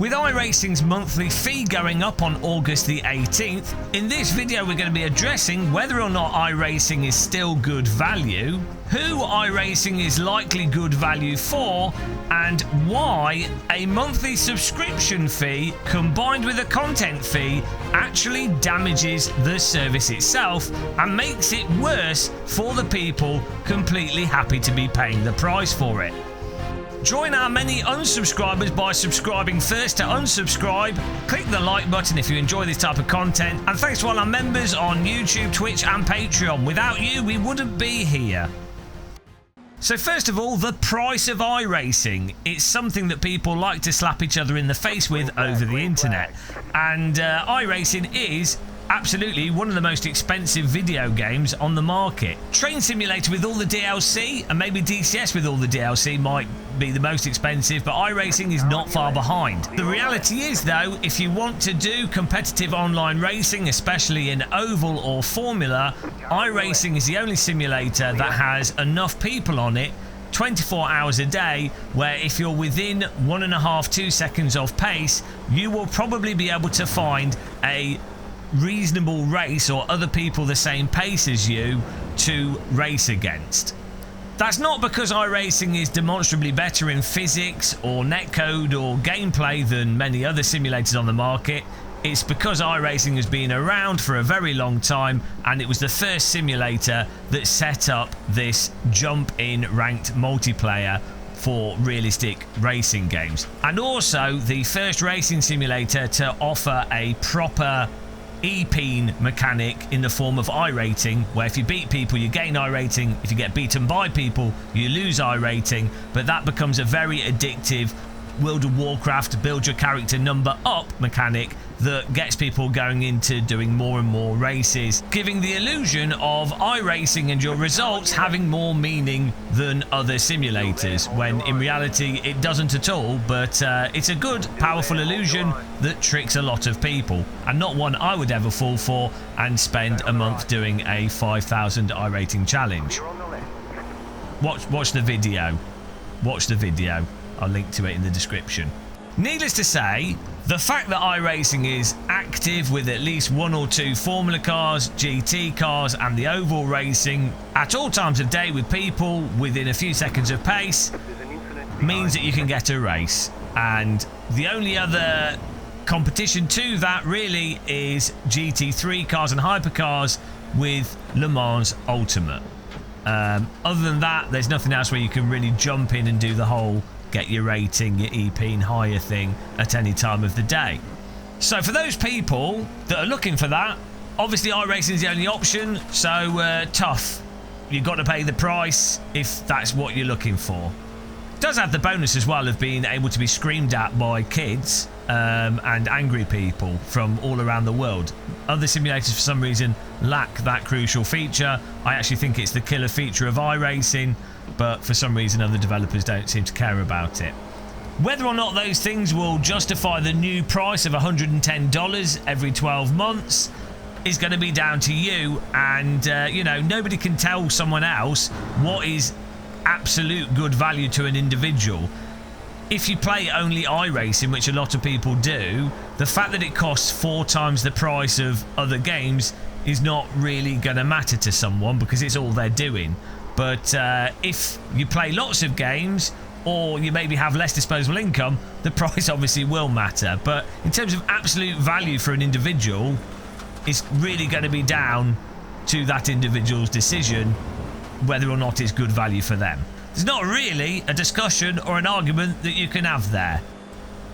With iRacing's monthly fee going up on August the 18th, in this video we're going to be addressing whether or not iRacing is still good value, who iRacing is likely good value for, and why a monthly subscription fee combined with a content fee actually damages the service itself and makes it worse for the people completely happy to be paying the price for it. Join our many unsubscribers by subscribing first to unsubscribe. Click the like button if you enjoy this type of content. And thanks to all our members on YouTube, Twitch and Patreon. Without you, we wouldn't be here. So first of all, the price of iRacing. It's something that people like to slap each other in the face with over the internet. And iRacing is absolutely one of the most expensive video games on the market. Train Simulator with all the DLC and maybe DCS with all the DLC might be the most expensive, but iRacing is not far behind. The reality is though, if you want to do competitive online racing, especially in oval or formula, iRacing is the only simulator that has enough people on it 24 hours a day, where if you're within 1.5–2 seconds of pace, you will probably be able to find a reasonable race or other people the same pace as you to race against. That's not because iRacing is demonstrably better in physics or netcode or gameplay than many other simulators on the market. It's because iRacing has been around for a very long time, and it was the first simulator that set up this jump in ranked multiplayer for realistic racing games, and also the first racing simulator to offer a proper E-peen mechanic in the form of I-rating, where if you beat people you gain I-rating, if you get beaten by people you lose I-rating, but that becomes a very addictive World of Warcraft build your character number up mechanic that gets people going into doing more and more races, giving the illusion of iRacing and your results having more meaning than other simulators, when in reality it doesn't at all, but it's a good, powerful illusion that tricks a lot of people, and not one I would ever fall for and spend a month doing a 5,000 iRating challenge. Watch the video. Watch the video. I'll link to it in the description. Needless to say, the fact that iRacing is active with at least 1 or 2 Formula cars, GT cars and the oval racing at all times of day with people within a few seconds of pace means that you can get a race. And the only other competition to that really is GT3 cars and hypercars with Le Mans Ultimate. Other than that, there's nothing else where you can really jump in and do the whole get your rating, your EP higher thing at any time of the day. So for those people that are looking for that, obviously iRacing is the only option, so tough. You've got to pay the price if that's what you're looking for. It does have the bonus as well of being able to be screamed at by kids and angry people from all around the world. Other simulators for some reason lack that crucial feature. I actually think it's the killer feature of iRacing, but for some reason other developers don't seem to care about it. Whether or not those things will justify the new price of $110 every 12 months is going to be down to you, and you know, nobody can tell someone else what is absolute good value to an individual. If you play only iRacing, which a lot of people do, the fact that it costs 4 times the price of other games is not really going to matter to someone because it's all they're doing. But if you play lots of games, or you maybe have less disposable income, the price obviously will matter. But in terms of absolute value for an individual, it's really going to be down to that individual's decision whether or not it's good value for them. There's not really a discussion or an argument that you can have there.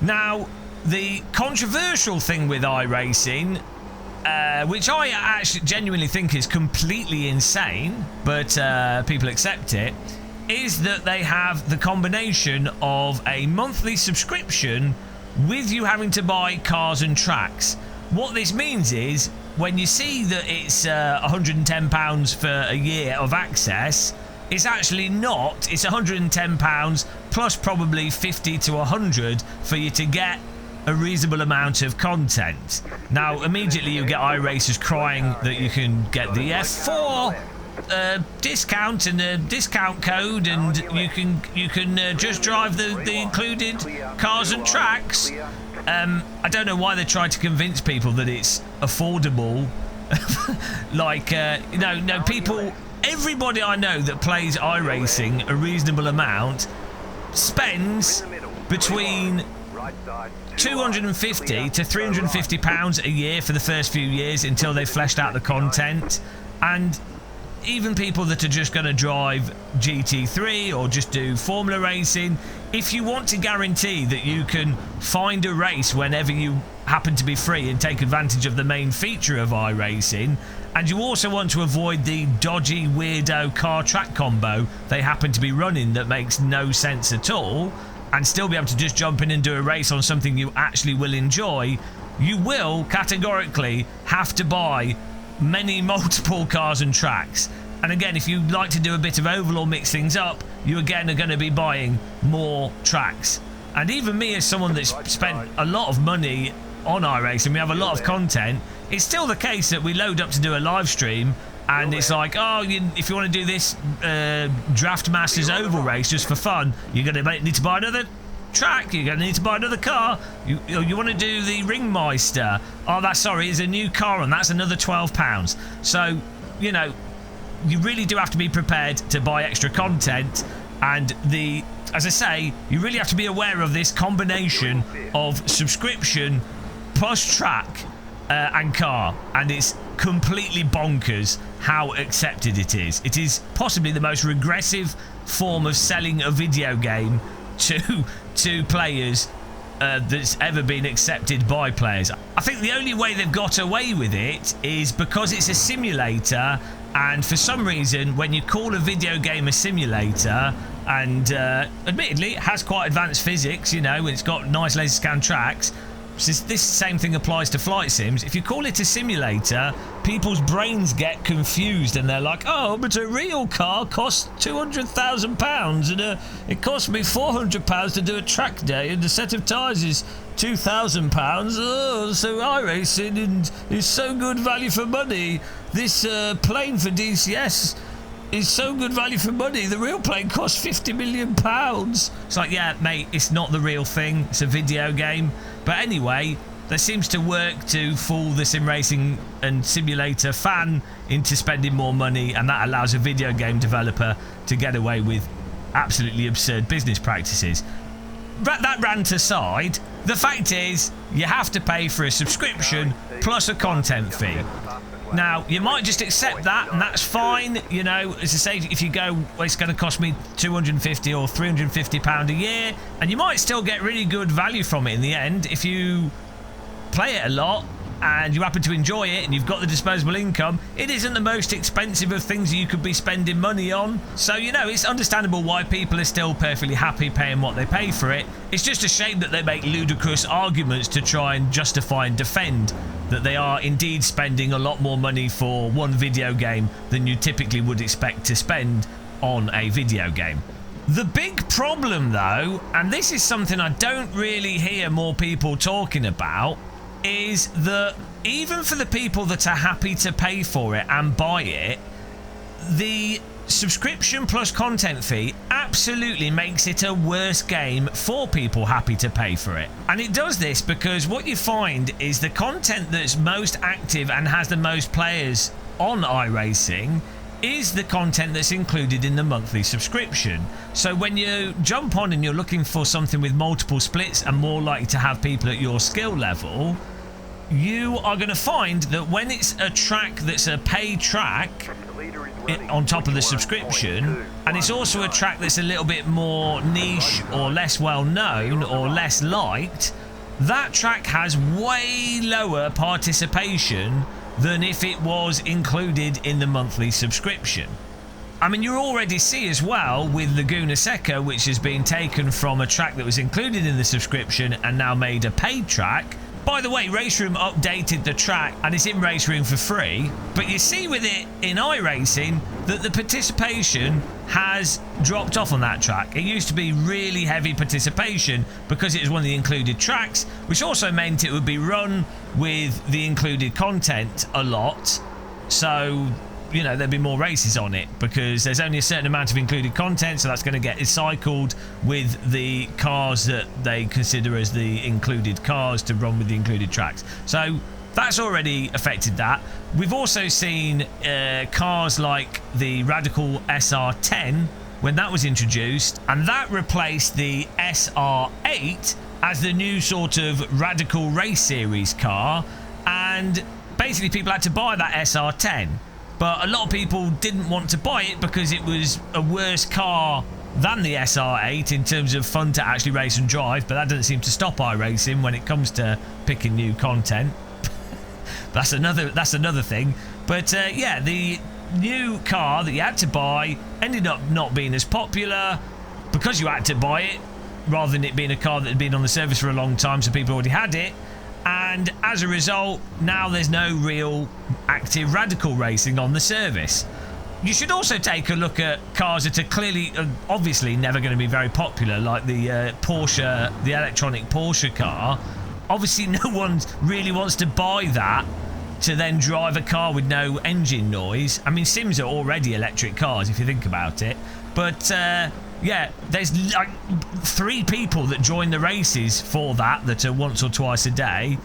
Now, the controversial thing with iRacing, which I actually genuinely think is completely insane, but people accept it, is that they have the combination of a monthly subscription with you having to buy cars and tracks. What this means is, when you see that it's £110 for a year of access, it's actually not. It's £110 plus probably 50 to 100 for you to get a reasonable amount of content. Now, immediately you get iRacers crying that you can get the F4 discount and a discount code, and you can just drive the included cars and tracks. I don't know why they tried to convince people that it's affordable. Like, no, people, everybody I know that plays iRacing a reasonable amount spends between £250 to £350 a year for the first few years until they've fleshed out the content. And even people that are just going to drive GT3 or just do Formula racing, if you want to guarantee that you can find a race whenever you happen to be free and take advantage of the main feature of iRacing, and you also want to avoid the dodgy weirdo car track combo they happen to be running that makes no sense at all, and still be able to just jump in and do a race on something you actually will enjoy, you will categorically have to buy multiple cars and tracks. And again, if you like to do a bit of oval or mix things up, you again are going to be buying more tracks. And even me, as someone that's spent a lot of money on iRacing, we have a lot of content, it's still the case that we load up to do a live stream and it's like, oh, if you want to do this Draft Masters oval race just for fun, you're going to need to buy another track, you're going to need to buy another car. You want to do the Ringmeister, oh, it's a new car, and that's another £12. So, you really do have to be prepared to buy extra content. And as I say, you really have to be aware of this combination of subscription plus track and car, and it's completely bonkers how accepted it is. It is possibly the most regressive form of selling a video game to players that's ever been accepted by players. I think the only way they've got away with it is because it's a simulator, and for some reason when you call a video game a simulator, and admittedly it has quite advanced physics, it's got nice laser scan tracks. This same thing applies to flight sims. If you call it a simulator, people's brains get confused and they're like, oh, but a real car costs £200,000 and it cost me £400 to do a track day and a set of tyres is £2,000. Oh, so iRacing is so good value for money. This plane for DCS is so good value for money. The real plane costs £50 million. It's like, yeah, mate, it's not the real thing. It's a video game. But anyway, that seems to work to fool the sim racing and simulator fan into spending more money, and that allows a video game developer to get away with absolutely absurd business practices. But that rant aside, the fact is you have to pay for a subscription plus a content fee. Now, you might just accept that, and that's fine. As I say, if you go, well, it's going to cost me £250 or £350 a year, and you might still get really good value from it in the end if you play it a lot and you happen to enjoy it and you've got the disposable income. It isn't the most expensive of things that you could be spending money on. So, it's understandable why people are still perfectly happy paying what they pay for it. It's just a shame that they make ludicrous arguments to try and justify and defend that they are indeed spending a lot more money for one video game than you typically would expect to spend on a video game. The big problem, though, and this is something I don't really hear more people talking about, is that even for the people that are happy to pay for it and buy it, the subscription plus content fee absolutely makes it a worse game for people happy to pay for it. And it does this because what you find is the content that's most active and has the most players on iRacing is the content that's included in the monthly subscription. So when you jump on and you're looking for something with multiple splits and more likely to have people at your skill level, you are going to find that when it's a track that's a paid track on top of the subscription, and it's also a track that's a little bit more niche or less well known or less liked, that track has way lower participation than if it was included in the monthly subscription. I mean, you already see as well with Laguna Seca, which has been taken from a track that was included in the subscription and now made a paid track. By the way, Race Room updated the track and it's in Race Room for free, but you see with it in iRacing that the participation has dropped off on that track. It used to be really heavy participation because it was one of the included tracks, which also meant it would be run with the included content a lot. So you know, there'd be more races on it, because there's only a certain amount of included content, so that's going to get cycled with the cars that they consider as the included cars to run with the included tracks. So that's already affected that. We've also seen cars like the Radical SR10 when that was introduced, and that replaced the SR8 as the new sort of Radical Race Series car, and basically people had to buy that SR10. But a lot of people didn't want to buy it because it was a worse car than the SR8 in terms of fun to actually race and drive, but that doesn't seem to stop iRacing when it comes to picking new content. That's another thing. But yeah, the new car that you had to buy ended up not being as popular because you had to buy it, rather than it being a car that had been on the service for a long time, so people already had it. And as a result, now there's no real active Radical racing on the service. You should also take a look at cars that are clearly, obviously never going to be very popular, like the Porsche, the electronic Porsche car. Obviously no one really wants to buy that to then drive a car with no engine noise. I mean, Sims are already electric cars if you think about it. But yeah, there's like 3 people that join the races for that are once or twice a day.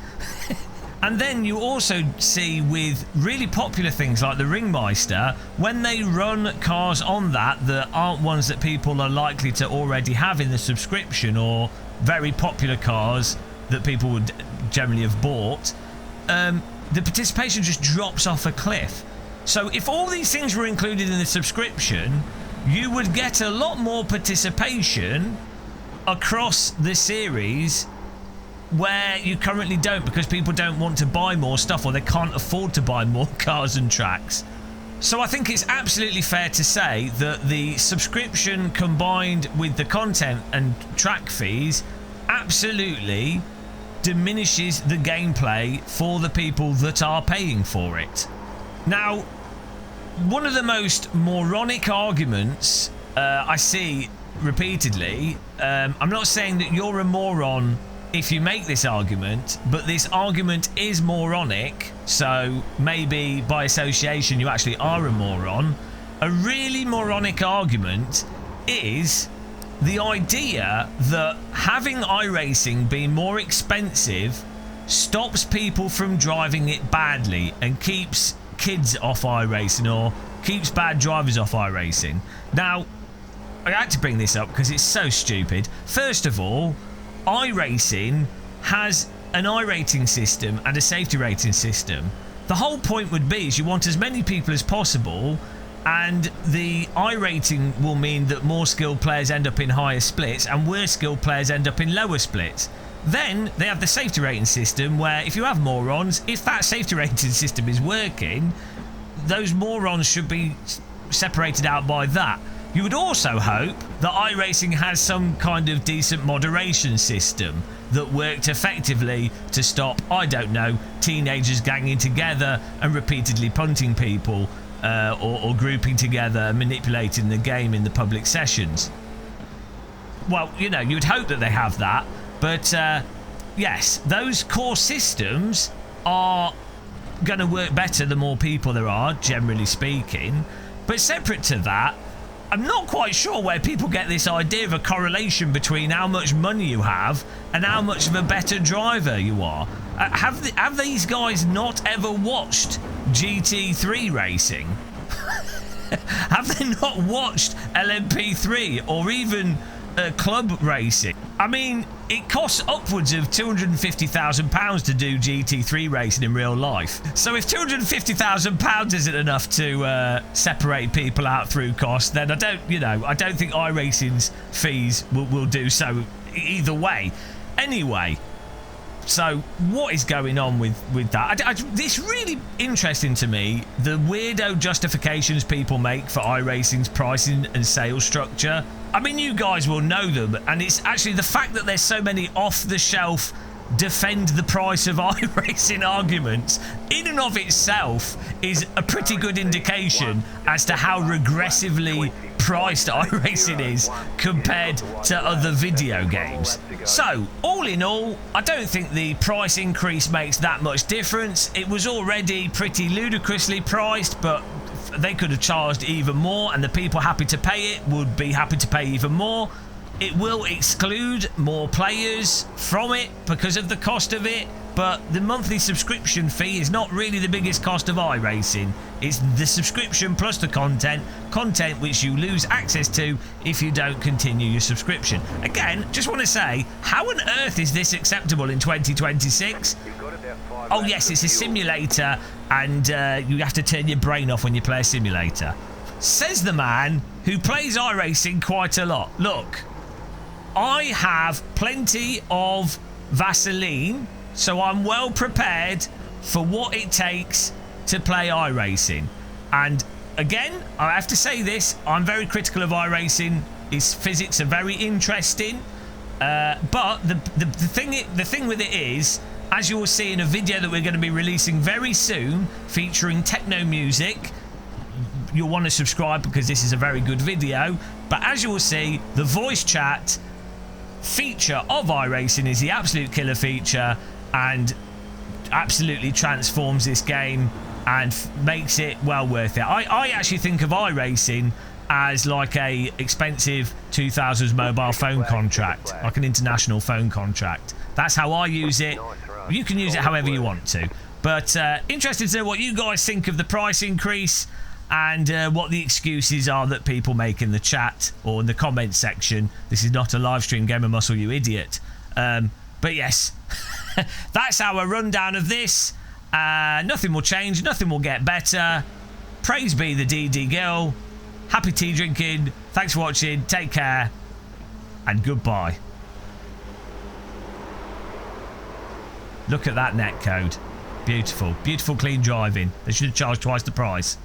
And then you also see with really popular things like the Ringmeister, when they run cars on that aren't ones that people are likely to already have in the subscription, or very popular cars that people would generally have bought, the participation just drops off a cliff. So if all these things were included in the subscription, you would get a lot more participation across the series, where you currently don't, because people don't want to buy more stuff, or they can't afford to buy more cars and tracks. So I think it's absolutely fair to say that the subscription combined with the content and track fees absolutely diminishes the gameplay for the people that are paying for it. Now, one of the most moronic arguments I see repeatedly, I'm not saying that you're a moron if you make this argument, but this argument is moronic, so maybe by association you actually are a moron. A really moronic argument is the idea that having iRacing be more expensive stops people from driving it badly and keeps kids off iRacing, or keeps bad drivers off iRacing. Now, I had to bring this up because it's so stupid. First of all, iRacing has an iRating system and a safety rating system. The whole point would be is you want as many people as possible, and the iRating will mean that more skilled players end up in higher splits and worse skilled players end up in lower splits. Then they have the safety rating system, where if you have morons, if that safety rating system is working, those morons should be separated out by that. You would also hope that iRacing has some kind of decent moderation system that worked effectively to stop, I don't know, teenagers ganging together and repeatedly punting people, or grouping together and manipulating the game in the public sessions. Well, you know, you would hope that they have that, but yes, those core systems are going to work better the more people there are, generally speaking. But separate to that, I'm not quite sure where people get this idea of a correlation between how much money you have and how much of a better driver you are. Have these guys not ever watched GT3 racing? Have they not watched LMP3 or even club racing? I mean, it costs upwards of £250,000 to do GT3 racing in real life. So if £250,000 isn't enough to separate people out through cost, then I don't think iRacing's fees will do so either way. Anyway, so what is going on with that? It's really interesting to me, the weirdo justifications people make for iRacing's pricing and sales structure. I mean, you guys will know them, and it's actually the fact that there's so many off-the-shelf defend the price of iRacing arguments in and of itself is a pretty good indication as to how regressively priced iRacing is compared to other video games. So, all in all, I don't think the price increase makes that much difference. It was already pretty ludicrously priced, but they could have charged even more, and the people happy to pay it would be happy to pay even more. It will exclude more players from it because of the cost of it, but the monthly subscription fee is not really the biggest cost of iRacing. It's the subscription plus the content which you lose access to if you don't continue your subscription. Again, just want to say, how on earth is this acceptable in 2026? Oh yes, it's a simulator, and you have to turn your brain off when you play a simulator. Says the man who plays iRacing quite a lot. Look, I have plenty of Vaseline, so I'm well prepared for what it takes to play iRacing. And again, I have to say this, I'm very critical of iRacing. Its physics are very interesting, but the thing with it is, as you will see in a video that we're going to be releasing very soon featuring techno music, you'll want to subscribe because this is a very good video. But as you will see, the voice chat feature of iRacing is the absolute killer feature, and absolutely transforms this game and makes it well worth it. I actually think of iRacing as like a expensive 2000s mobile phone contract, like an international phone contract. That's how I use it. You can use it however you want to. But interested to know what you guys think of the price increase, and what the excuses are that people make in the chat or in the comment section. This is not a live stream, Gamer Muscle, you idiot. But yes, that's our rundown of this. Nothing will change, nothing will get better. Praise be the DD girl. Happy tea drinking. Thanks for watching. Take care. And goodbye. Look at that netcode. Beautiful. Beautiful clean driving. They should have charged twice the price.